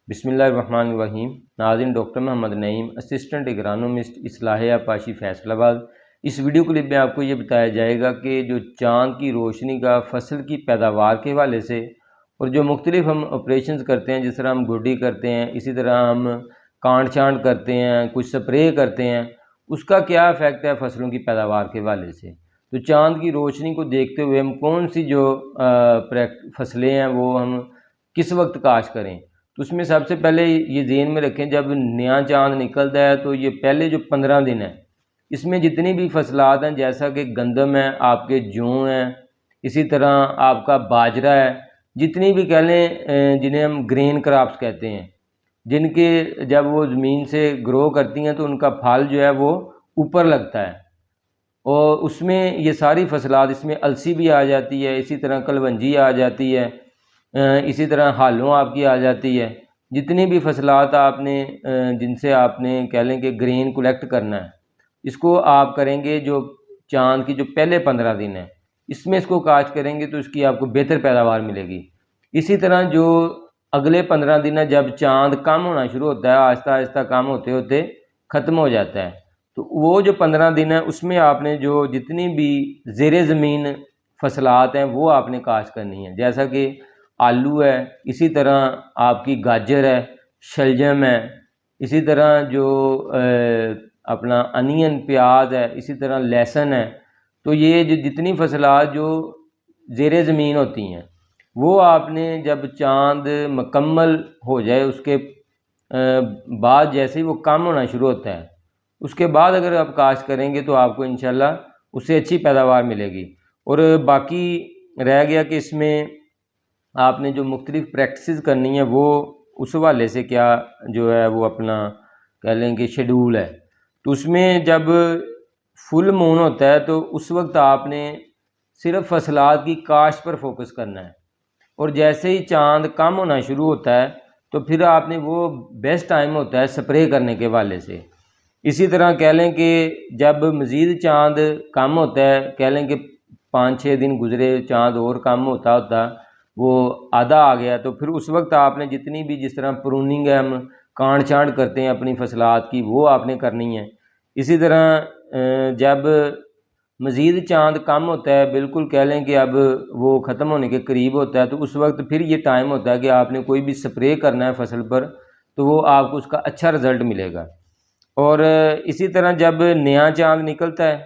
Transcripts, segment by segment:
بسم اللہ الرحمن الرحیم۔ ناظرین، ڈاکٹر محمد نعیم، اسسٹنٹ اگرانومسٹ، اصلاح آبپاشی، فیصل آباد۔ اس ویڈیو کلپ میں آپ کو یہ بتایا جائے گا کہ جو چاند کی روشنی کا فصل کی پیداوار کے حوالے سے اور جو مختلف ہم آپریشنز کرتے ہیں، جس طرح ہم گوڈی کرتے ہیں، اسی طرح ہم کانٹ چانٹ کرتے ہیں، کچھ سپرے کرتے ہیں، اس کا کیا افیکٹ ہے فصلوں کی پیداوار کے حوالے سے۔ تو چاند کی روشنی کو دیکھتے ہوئے ہم کون سی جو فصلیں ہیں وہ ہم کس وقت کاشت کریں، تو اس میں سب سے پہلے یہ ذہن میں رکھیں، جب نیا چاند نکلتا ہے تو یہ پہلے جو 15 دن ہیں، اس میں جتنی بھی فصلات ہیں، جیسا کہ گندم ہے، آپ کے جو ہیں، اسی طرح آپ کا باجرہ ہے، جتنی بھی کہہ لیں جنہیں ہم گرین کراپس کہتے ہیں، جن کے جب وہ زمین سے گرو کرتی ہیں تو ان کا پھل جو ہے وہ اوپر لگتا ہے، اور اس میں یہ ساری فصلات، اس میں السی بھی آ جاتی ہے، اسی طرح کلونجی آ جاتی ہے، اسی طرح ہالوں آپ کی آ جاتی ہے۔ جتنی بھی فصلات آپ نے جن سے آپ نے کہہ لیں کہ گرین کلیکٹ کرنا ہے، اس کو آپ کریں گے جو چاند کی جو پہلے 15 دن ہیں، اس میں اس کو کاشت کریں گے تو اس کی آپ کو بہتر پیداوار ملے گی۔ اسی طرح جو اگلے 15 دن ہے، جب چاند کم ہونا شروع ہوتا ہے، آہستہ آہستہ کم ہوتے ہوتے ختم ہو جاتا ہے، تو وہ جو 15 دن ہے اس میں آپ نے جو جتنی بھی زیر زمین فصلات ہیں وہ آپ نے کاشت کرنی ہے، جیسا کہ آلو ہے، اسی طرح آپ کی گاجر ہے، شلجم ہے، اسی طرح جو اپنا انین پیاز ہے، اسی طرح لہسن ہے۔ تو یہ جو جتنی فصلات جو زیر زمین ہوتی ہیں وہ آپ نے جب چاند مکمل ہو جائے اس کے بعد، جیسے ہی وہ کم ہونا شروع ہوتا ہے، اس کے بعد اگر آپ کاشت کریں گے تو آپ کو انشاءاللہ اس سے اچھی پیداوار ملے گی۔ اور باقی رہ گیا کہ اس میں آپ نے جو مختلف پریکٹسز کرنی ہے وہ اس حوالے سے کیا جو ہے وہ اپنا کہہ لیں کہ شیڈول ہے، تو اس میں جب فل مون ہوتا ہے تو اس وقت آپ نے صرف فصلات کی کاشت پر فوکس کرنا ہے، اور جیسے ہی چاند کم ہونا شروع ہوتا ہے تو پھر آپ نے وہ بیسٹ ٹائم ہوتا ہے سپرے کرنے کے حوالے سے۔ اسی طرح کہہ لیں کہ جب مزید چاند کم ہوتا ہے، کہہ لیں کہ 5-6 دن گزرے، چاند اور کم ہوتا وہ آدھا آ گیا، تو پھر اس وقت آپ نے جتنی بھی جس طرح پروننگ ہے، ہم کانٹ چانٹ کرتے ہیں اپنی فصلات کی، وہ آپ نے کرنی ہے۔ اسی طرح جب مزید چاند کم ہوتا ہے، بالکل کہہ لیں کہ اب وہ ختم ہونے کے قریب ہوتا ہے، تو اس وقت پھر یہ ٹائم ہوتا ہے کہ آپ نے کوئی بھی سپرے کرنا ہے فصل پر، تو وہ آپ کو اس کا اچھا رزلٹ ملے گا۔ اور اسی طرح جب نیا چاند نکلتا ہے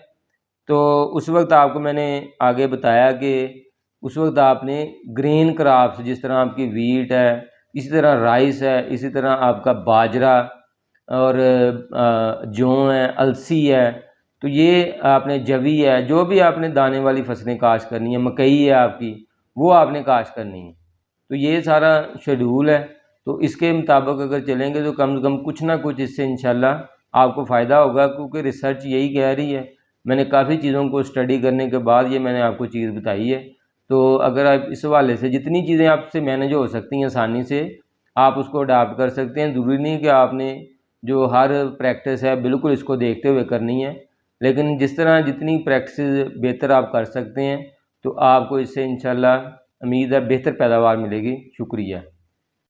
تو اس وقت آپ کو میں نے آگے بتایا کہ اس وقت آپ نے گرین کراپس، جس طرح آپ کی ویٹ ہے، اسی طرح رائس ہے، اسی طرح آپ کا باجرہ اور جو ہے، السی ہے، تو یہ آپ نے جوی ہے، جو بھی آپ نے دانے والی فصلیں کاشت کرنی ہے، مکئی ہے آپ کی، وہ آپ نے کاشت کرنی ہے۔ تو یہ سارا شیڈول ہے، تو اس کے مطابق اگر چلیں گے تو کم سے کم کچھ نہ کچھ اس سے انشاءاللہ آپ کو فائدہ ہوگا، کیونکہ ریسرچ یہی کہہ رہی ہے۔ میں نے کافی چیزوں کو اسٹڈی کرنے کے بعد یہ میں نے آپ کو چیز بتائی ہے، تو اگر آپ اس حوالے سے جتنی چیزیں آپ سے مینیج ہو سکتی ہیں آسانی سے، آپ اس کو اڈاپٹ کر سکتے ہیں۔ ضروری نہیں کہ آپ نے جو ہر پریکٹس ہے بالکل اس کو دیکھتے ہوئے کرنی ہے، لیکن جس طرح جتنی پریکٹسز بہتر آپ کر سکتے ہیں تو آپ کو اس سے انشاءاللہ امید ہے بہتر پیداوار ملے گی۔ شکریہ۔